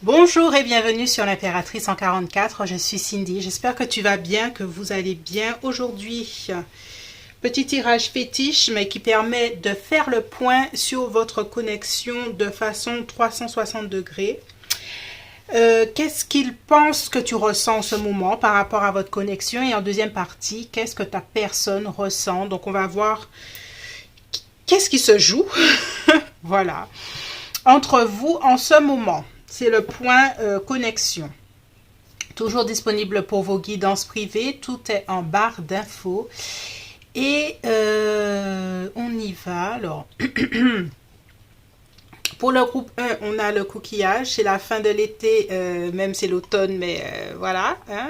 Bonjour et bienvenue sur l'Impératrice 144, je suis Cindy, j'espère que tu vas bien, que vous allez bien aujourd'hui. Petit tirage fétiche mais qui permet de faire le point sur votre connexion de façon 360 degrés. Qu'est-ce qu'il pense que tu ressens en ce moment par rapport à votre connexion, et en deuxième partie, qu'est-ce que ta personne ressent. Donc on va voir qu'est-ce qui se joue voilà, entre vous en ce moment. C'est le point connexion. Toujours disponible pour vos guidances privées. Tout est en barre d'infos. Et on y va. Alors, pour le groupe 1, on a le coquillage. C'est la fin de l'été, même c'est l'automne, mais voilà. Hein,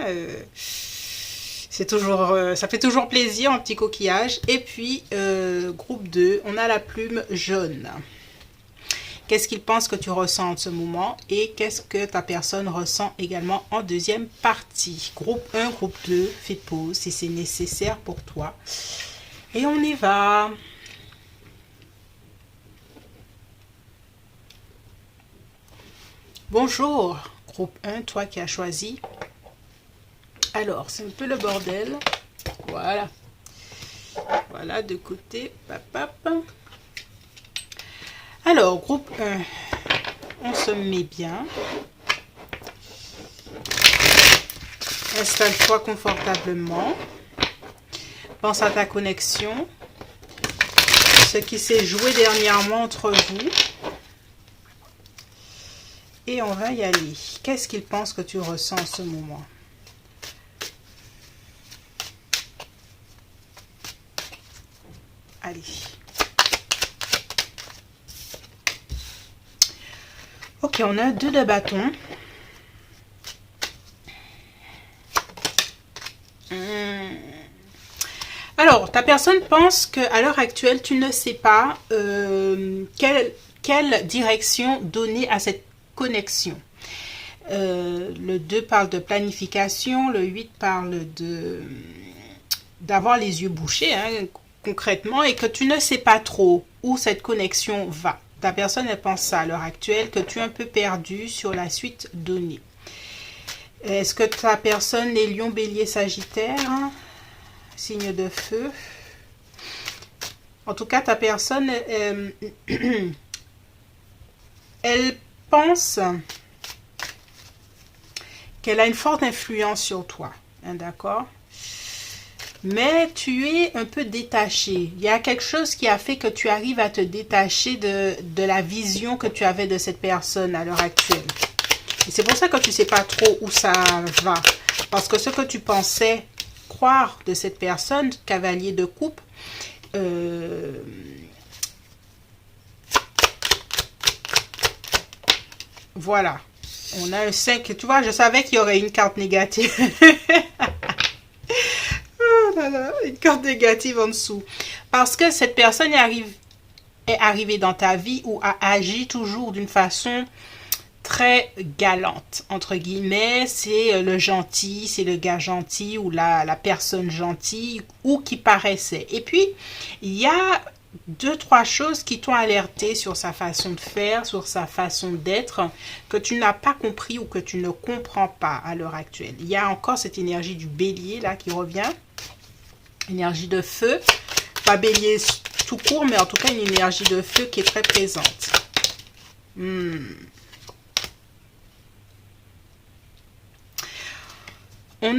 c'est toujours, ça fait toujours plaisir, un petit coquillage. Et puis, groupe 2, on a la plume jaune. Qu'est-ce qu'il pense que tu ressens en ce moment et qu'est-ce que ta personne ressent également en deuxième partie. Groupe 1, groupe 2, fais pause si c'est nécessaire pour toi. Et on y va. Bonjour, groupe 1, toi qui as choisi. Alors, c'est un peu le bordel. Voilà. Voilà, de côté. Papap. Alors, groupe 1, on se met bien. Installe-toi confortablement. Pense à ta connexion. Ce qui s'est joué dernièrement entre vous. Et on va y aller. Qu'est-ce qu'il pense que tu ressens en ce moment? Allez. Ok, on a 2 de bâton. Alors, ta personne pense qu'à l'heure actuelle, tu ne sais pas quelle direction donner à cette connexion. Le 2 parle de planification, le 8 parle d'avoir les yeux bouchés, hein, concrètement, et que tu ne sais pas trop où cette connexion va. Ta personne, elle pense ça à l'heure actuelle, que tu es un peu perdu sur la suite donnée. Est-ce que ta personne est lion, bélier, sagittaire, hein? Signe de feu. En tout cas, ta personne, elle pense qu'elle a une forte influence sur toi, hein, d'accord? Mais tu es un peu détaché. Il y a quelque chose qui a fait que tu arrives à te détacher de la vision que tu avais de cette personne à l'heure actuelle. Et c'est pour ça que tu ne sais pas trop où ça va. Parce que ce que tu pensais croire de cette personne, cavalier de coupe, voilà. On a un 5. Tu vois, je savais qu'il y aurait une carte négative. Oh là là, une carte négative en dessous. Parce que cette personne est arrivée dans ta vie ou a agi toujours d'une façon très galante, entre guillemets. C'est le gentil, c'est le gars gentil ou la personne gentille ou qui paraissait. Et puis, il y a 2-3 choses qui t'ont alerté sur sa façon de faire, sur sa façon d'être, que tu n'as pas compris ou que tu ne comprends pas à l'heure actuelle. Il y a encore cette énergie du bélier là qui revient. Énergie de feu, pas bélier tout court, mais en tout cas une énergie de feu qui est très présente. On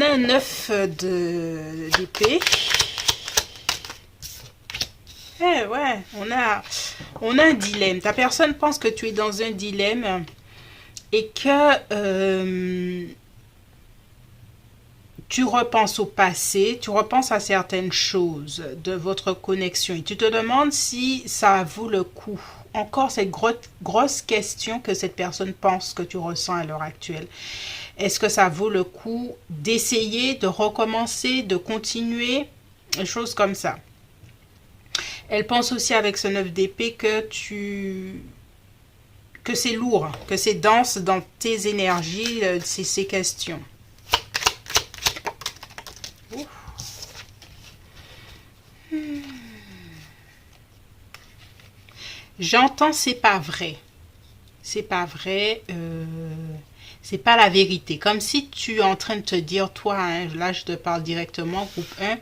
a un 9 d'épée. Eh ouais, on a un dilemme. Ta personne pense que tu es dans un dilemme et que tu repenses au passé, tu repenses à certaines choses de votre connexion et tu te demandes si ça vaut le coup. Encore cette grosse question que cette personne pense que tu ressens à l'heure actuelle. Est-ce que ça vaut le coup d'essayer, de recommencer, de continuer? Des choses comme ça. Elle pense aussi avec ce 9 d'épée que c'est lourd, que c'est dense dans tes énergies, ces questions. J'entends c'est pas vrai. C'est pas vrai. C'est pas la vérité. Comme si tu es en train de te dire, toi, hein, là je te parle directement, groupe 1,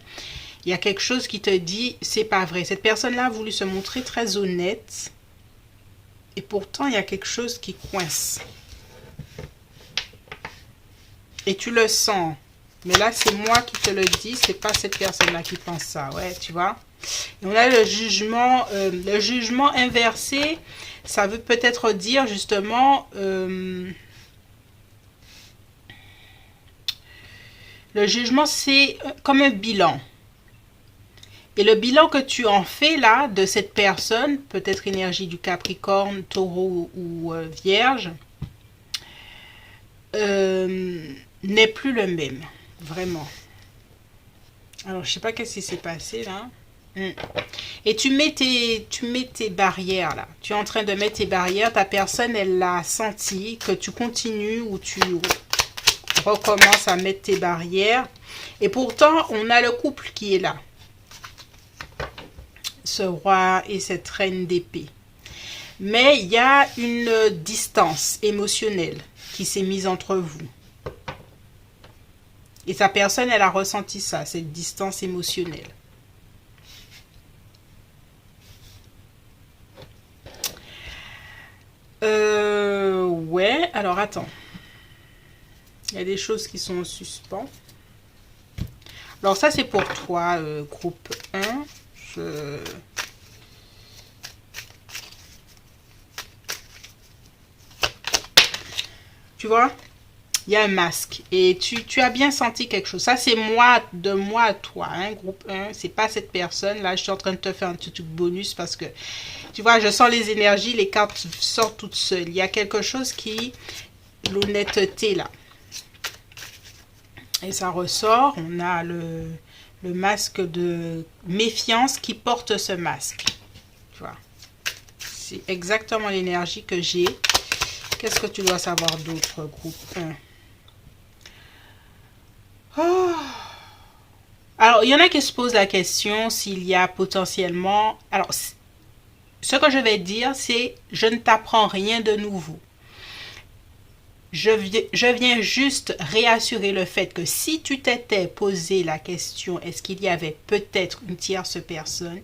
il y a quelque chose qui te dit, c'est pas vrai. Cette personne-là a voulu se montrer très honnête. Et pourtant, il y a quelque chose qui coince. Et tu le sens. Mais là, c'est moi qui te le dis, c'est pas cette personne-là qui pense ça. Ouais, tu vois. Et on a le jugement inversé. Ça veut peut-être dire justement... le jugement, c'est comme un bilan. Et le bilan que tu en fais là, de cette personne, peut-être énergie du Capricorne, Taureau ou Vierge, n'est plus le même. Vraiment. Alors, je sais pas qu'est-ce qui s'est passé là. Et tu mets tes barrières là. Tu es en train de mettre tes barrières. Ta personne, elle l'a senti que tu continues ou tu recommences à mettre tes barrières. Et pourtant, on a le couple qui est là. Ce roi et cette reine d'épée. Mais il y a une distance émotionnelle qui s'est mise entre vous. Et sa personne, elle a ressenti ça, cette distance émotionnelle. Ouais, alors attends. Il y a des choses qui sont en suspens. Alors ça, c'est pour toi, groupe 1. Tu vois, il y a un masque et tu as bien senti quelque chose. Ça, c'est moi, de moi à toi, hein, groupe 1. C'est pas cette personne. Là, je suis en train de te faire un petit truc bonus parce que, tu vois, je sens les énergies, les cartes sortent toutes seules. Il y a quelque chose qui, l'honnêteté là. Et ça ressort. On a le masque de méfiance qui porte ce masque. Tu vois, c'est exactement l'énergie que j'ai. Qu'est-ce que tu dois savoir d'autre, groupe 1? Oh. Alors, il y en a qui se posent la question s'il y a potentiellement... Alors, ce que je vais dire, c'est je ne t'apprends rien de nouveau. Je viens juste réassurer le fait que si tu t'étais posé la question, est-ce qu'il y avait peut-être une tierce personne?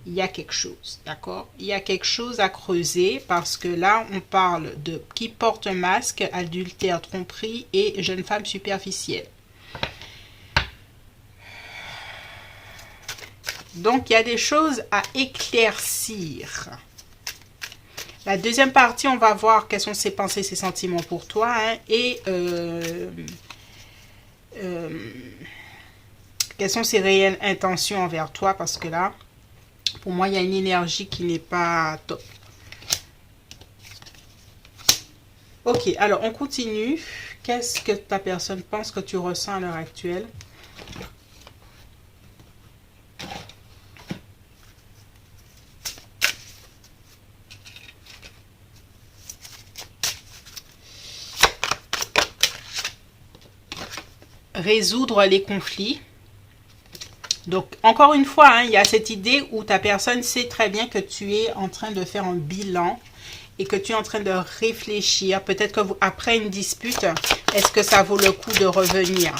Il y a quelque chose, d'accord? Il y a quelque chose à creuser parce que là, on parle de qui porte un masque, adultère, tromperie et jeune femme superficielle. Donc, il y a des choses à éclaircir. La deuxième partie, on va voir quelles sont ses pensées, ses sentiments pour toi, hein, et quelles sont ses réelles intentions envers toi parce que là, pour moi, il y a une énergie qui n'est pas top. Ok, alors on continue. Qu'est-ce que ta personne pense que tu ressens à l'heure actuelle? Résoudre les conflits. Donc, encore une fois, hein, il y a cette idée où ta personne sait très bien que tu es en train de faire un bilan et que tu es en train de réfléchir. Peut-être que vous, après une dispute, est-ce que ça vaut le coup de revenir?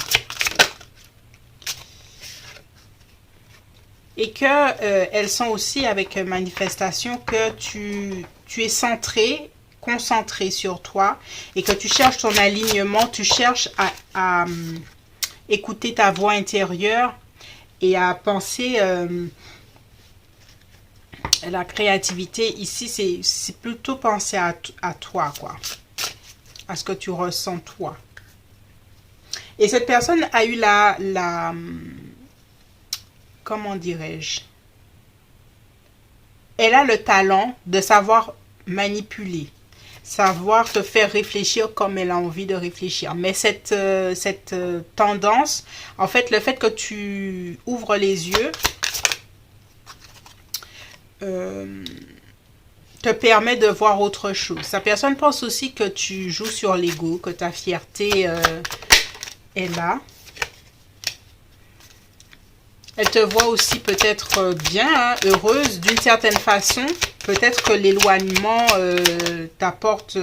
Et que elles sont aussi avec manifestation que tu es centré, concentré sur toi et que tu cherches ton alignement, tu cherches à écouter ta voix intérieure et à penser la créativité. Ici, c'est plutôt penser à toi, quoi. À ce que tu ressens, toi. Et cette personne a eu comment dirais-je? Elle a le talent de savoir manipuler. Savoir te faire réfléchir comme elle a envie de réfléchir. Mais cette tendance, en fait, le fait que tu ouvres les yeux te permet de voir autre chose. Sa personne pense aussi que tu joues sur l'ego, que ta fierté est là. Elle te voit aussi peut-être bien, hein, heureuse d'une certaine façon. Peut-être que l'éloignement t'apporte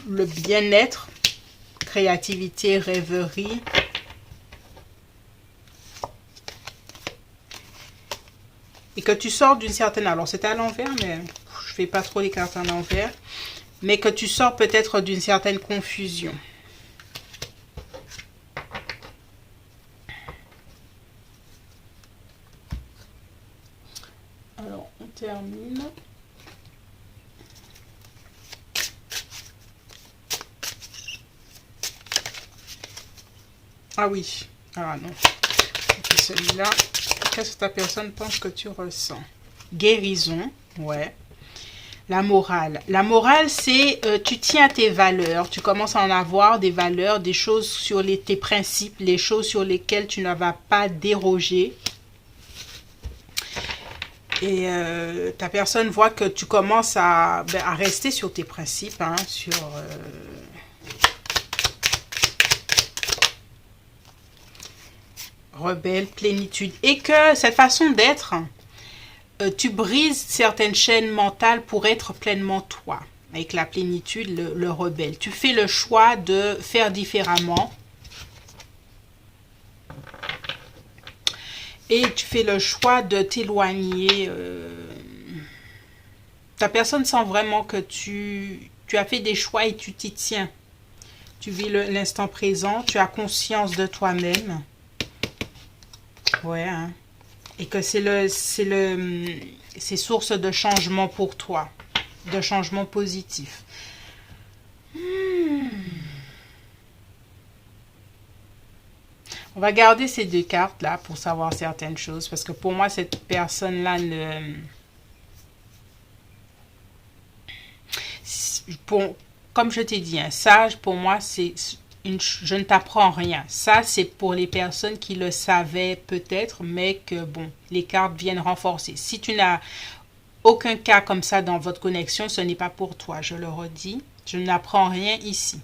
le bien-être, créativité, rêverie. Et que tu sors d'une certaine... Alors, c'était à l'envers, mais je fais pas trop les cartes à l'envers. Mais que tu sors peut-être d'une certaine confusion. Alors, on termine. Ah oui. Ah non. Celui-là. Qu'est-ce que ta personne pense que tu ressens? Guérison. Ouais. La morale. La morale, c'est tu tiens à tes valeurs. Tu commences à en avoir des valeurs, des choses sur tes principes, les choses sur lesquelles tu ne vas pas déroger. Et ta personne voit que tu commences à rester sur tes principes, hein, sur... rebelle, plénitude. Et que cette façon d'être, tu brises certaines chaînes mentales pour être pleinement toi. Avec la plénitude, le rebelle. Tu fais le choix de faire différemment. Et tu fais le choix de t'éloigner. Ta personne sent vraiment que tu as fait des choix et tu t'y tiens. Tu vis l'instant présent. Tu as conscience de toi-même. Ouais, hein. Et que c'est source de changement pour toi, de changement positif. On va garder ces deux cartes là pour savoir certaines choses, parce que pour moi cette personne là comme je t'ai dit, un sage pour moi c'est je ne t'apprends rien. Ça, c'est pour les personnes qui le savaient peut-être, mais que, bon, les cartes viennent renforcer. Si tu n'as aucun cas comme ça dans votre connexion, ce n'est pas pour toi. Je le redis, je n'apprends rien ici.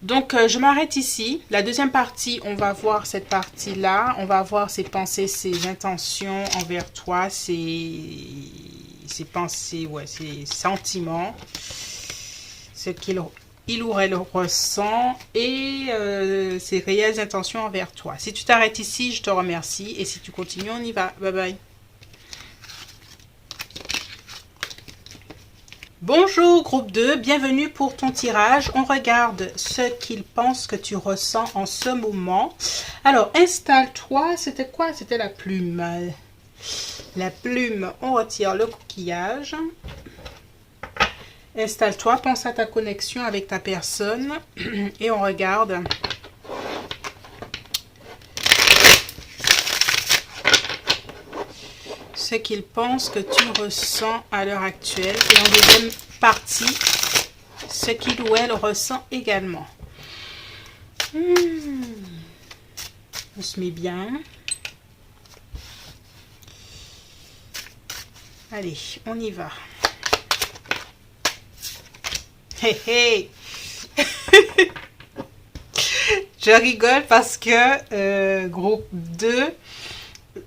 Donc, je m'arrête ici. La deuxième partie, on va voir cette partie-là. On va voir ses pensées, ses intentions envers toi, ses pensées, ouais, ses sentiments, ce qu'il ou elle ressent et ses réelles intentions envers toi. Si tu t'arrêtes ici, je te remercie. Et si tu continues, on y va. Bye bye. Bonjour groupe 2, bienvenue pour ton tirage. On regarde ce qu'il pense que tu ressens en ce moment. Alors, installe-toi. C'était quoi? C'était la plume. La plume, on retire le coquillage. Installe-toi, pense à ta connexion avec ta personne et on regarde ce qu'il pense que tu ressens à l'heure actuelle. Et en deuxième partie, ce qu'il ou elle ressent également. On se met bien. Allez, on y va. Hey, hey. Je rigole parce que groupe 2,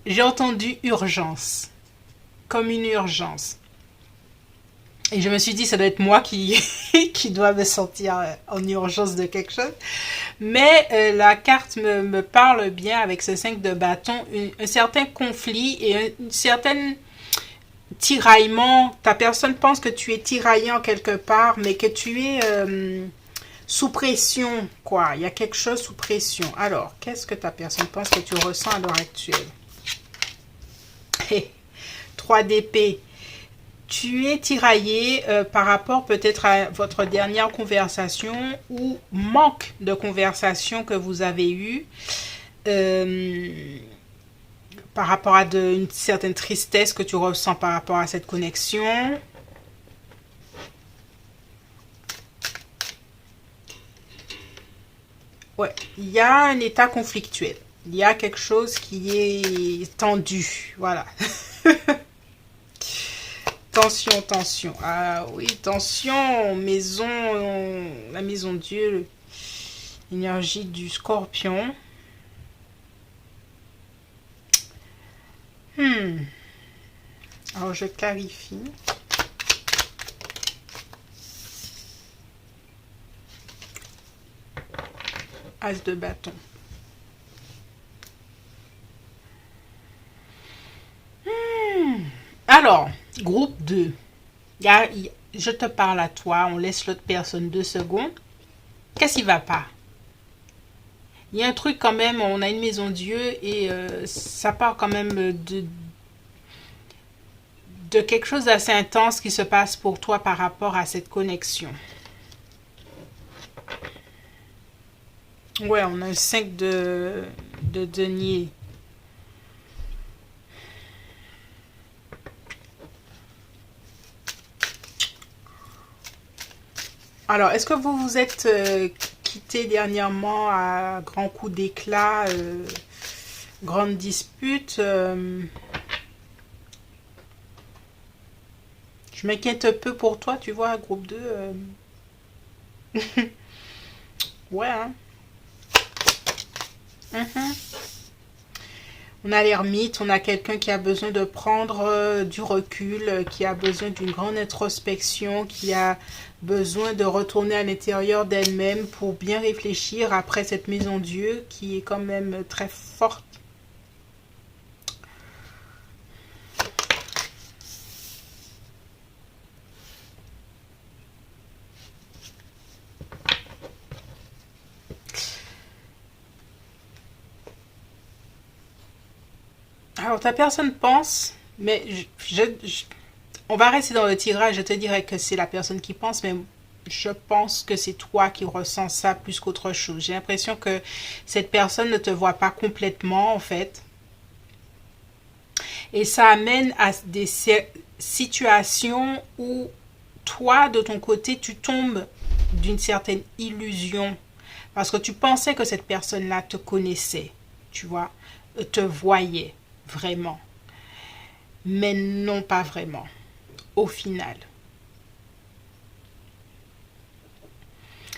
j'ai entendu urgence, comme une urgence. Et je me suis dit, ça doit être moi qui dois me sentir en urgence de quelque chose. Mais la carte me parle bien avec ce 5 de bâton, un certain conflit et une certaine... tiraillement. Ta personne pense que tu es tiraillé en quelque part, mais que tu es sous pression, quoi. Il y a quelque chose sous pression. Alors, qu'est-ce que ta personne pense que tu ressens à l'heure actuelle? 3 d'épée. Tu es tiraillé par rapport peut-être à votre dernière conversation ou manque de conversation que vous avez eue. Par rapport à une certaine tristesse que tu ressens par rapport à cette connexion. Ouais, il y a un état conflictuel. Il y a quelque chose qui est tendu. Voilà. Tension, tension. Ah oui, tension. Maison, la maison Dieu. L'énergie du scorpion. Alors, je clarifie. As de bâton. Alors, groupe 2. Je te parle à toi, on laisse l'autre personne 2 secondes. Qu'est-ce qui va pas? Il y a un truc quand même, on a une maison Dieu et ça part quand même de quelque chose d'assez intense qui se passe pour toi par rapport à cette connexion. Ouais, on a un 5 de denier. Alors, est-ce que vous vous êtes quitté dernièrement à grands coups d'éclat, grande dispute Je m'inquiète un peu pour toi, tu vois, groupe 2. Ouais, hein. On a l'ermite, on a quelqu'un qui a besoin de prendre du recul, qui a besoin d'une grande introspection, qui a besoin de retourner à l'intérieur d'elle-même pour bien réfléchir après cette maison Dieu qui est quand même très forte. Alors ta personne pense, mais on va rester dans le tirage, je te dirais que c'est la personne qui pense, mais je pense que c'est toi qui ressens ça plus qu'autre chose. J'ai l'impression que cette personne ne te voit pas complètement en fait. Et ça amène à des situations où toi, de ton côté, tu tombes d'une certaine illusion. Parce que tu pensais que cette personne-là te connaissait, tu vois, te voyait vraiment. Mais non, pas vraiment, au final.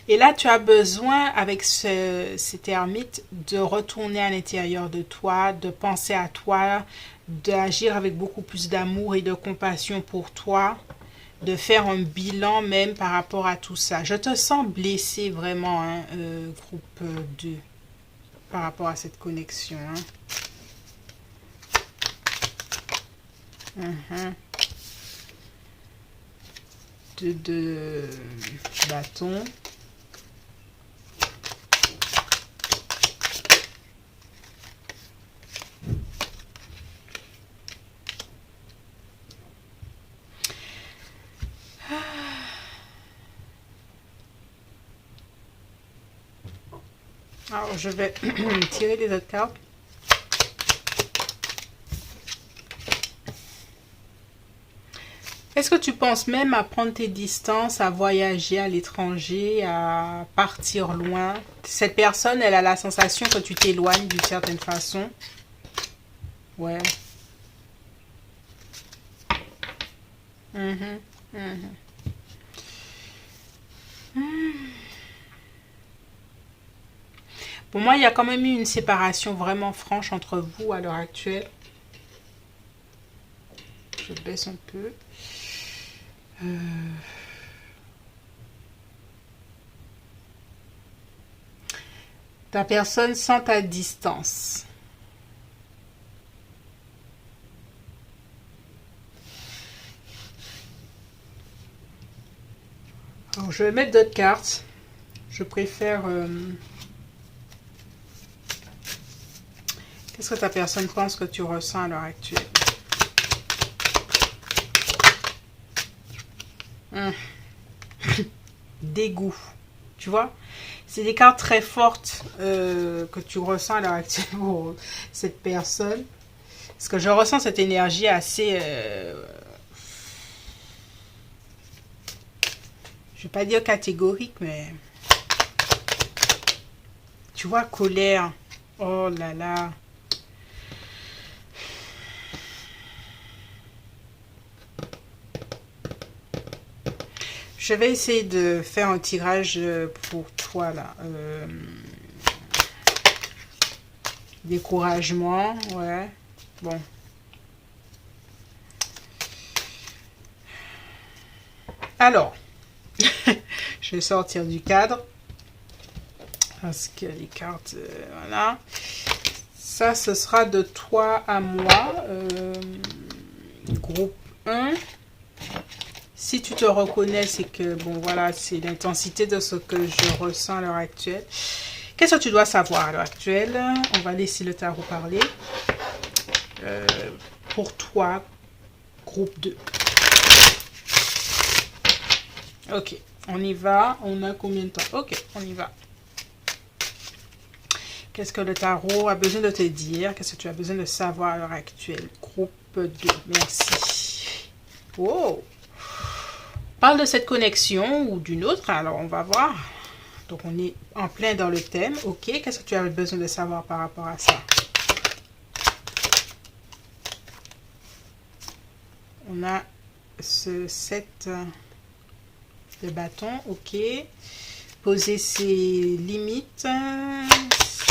Et là, tu as besoin, avec cet ermite, de retourner à l'intérieur de toi, de penser à toi, d'agir avec beaucoup plus d'amour et de compassion pour toi, de faire un bilan même par rapport à tout ça. Je te sens blessé vraiment, hein, groupe 2, par rapport à cette connexion. Hein. De bâton. Alors, je vais tirer les autres cartes. Est-ce que tu penses même à prendre tes distances, à voyager à l'étranger, à partir loin? Cette personne, elle a la sensation que tu t'éloignes d'une certaine façon. Ouais. Pour moi, il y a quand même eu une séparation vraiment franche entre vous à l'heure actuelle. Je baisse un peu. Ta personne sent ta distance. Alors, je vais mettre d'autres cartes. Je préfère... Qu'est-ce que ta personne pense que tu ressens à l'heure actuelle? Dégoût. Tu vois? C'est des cartes très fortes que tu ressens à l'heure actuelle pour cette personne. Parce que je ressens cette énergie assez... je vais pas dire catégorique, mais... Tu vois, colère. Oh là là. Je vais essayer de faire un tirage pour toi, là. Découragement, ouais. Bon. Alors, je vais sortir du cadre. Parce que les cartes, voilà. Ça, ce sera de toi à moi. Groupe 1. Si tu te reconnais, c'est que, bon, voilà, c'est l'intensité de ce que je ressens à l'heure actuelle. Qu'est-ce que tu dois savoir à l'heure actuelle? On va laisser le tarot parler. Pour toi, groupe 2. Ok, on y va. On a combien de temps? Ok, on y va. Qu'est-ce que le tarot a besoin de te dire? Qu'est-ce que tu as besoin de savoir à l'heure actuelle? Groupe 2, merci. Wow! Parle de cette connexion ou d'une autre, alors on va voir. Donc on est en plein dans le thème. Ok, qu'est-ce que tu as besoin de savoir par rapport à ça? On a ce 7 de bâton, ok. Poser ses limites,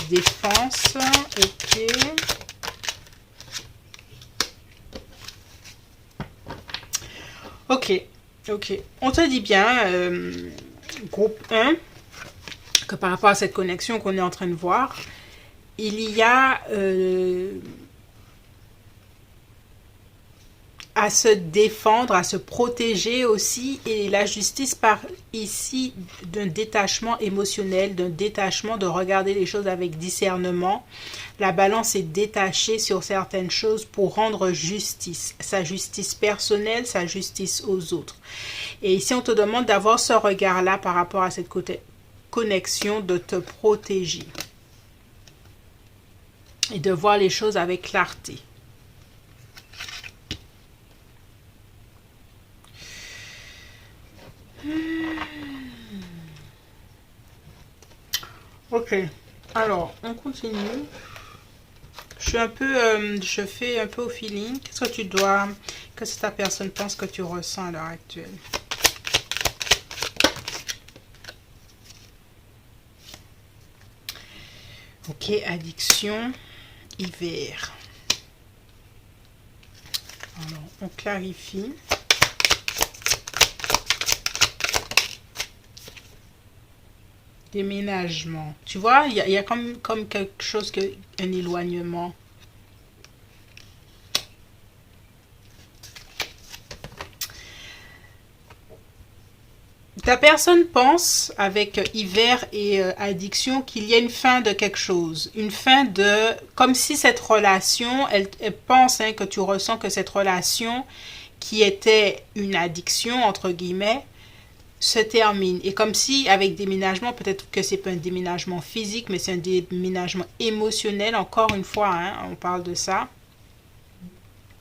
défense, ok. Ok, ok. On te dit bien, groupe 1, que par rapport à cette connexion qu'on est en train de voir, il y a à se défendre, à se protéger aussi, et la justice parle ici d'un détachement émotionnel, d'un détachement de regarder les choses avec discernement. La balance est détachée sur certaines choses pour rendre justice, sa justice personnelle, sa justice aux autres. Et ici on te demande d'avoir ce regard-là par rapport à cette connexion, de te protéger et de voir les choses avec clarté. Ok, alors on continue. Je fais un peu au feeling. Qu'est-ce que ta personne pense que tu ressens à l'heure actuelle? Ok, addiction, hiver. Alors, on clarifie. Déménagement. Tu vois, il y a comme quelque chose, un éloignement. Ta personne pense, avec hiver et addiction, qu'il y a une fin de quelque chose. Une fin de... Comme si cette relation, elle pense que tu ressens que cette relation, qui était une addiction, entre guillemets, se termine. Et comme si, avec déménagement, peut-être que c'est pas un déménagement physique, mais c'est un déménagement émotionnel. Encore une fois, on parle de ça.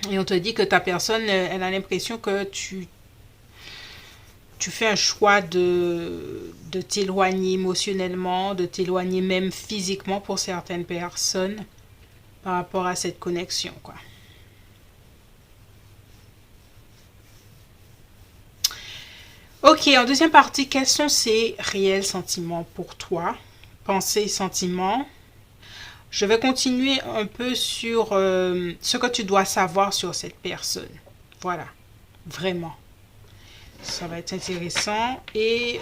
Et on te dit que ta personne, elle a l'impression que tu fais un choix de t'éloigner émotionnellement, de t'éloigner même physiquement pour certaines personnes par rapport à cette connexion, quoi. Ok, en deuxième partie, quels sont ces réels sentiments pour toi? Pensées, sentiments. Je vais continuer un peu sur ce que tu dois savoir sur cette personne. Voilà, vraiment. Ça va être intéressant. Et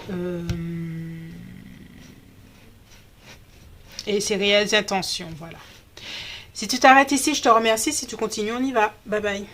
ses réelles intentions, voilà. Si tu t'arrêtes ici, je te remercie. Si tu continues, on y va. Bye bye.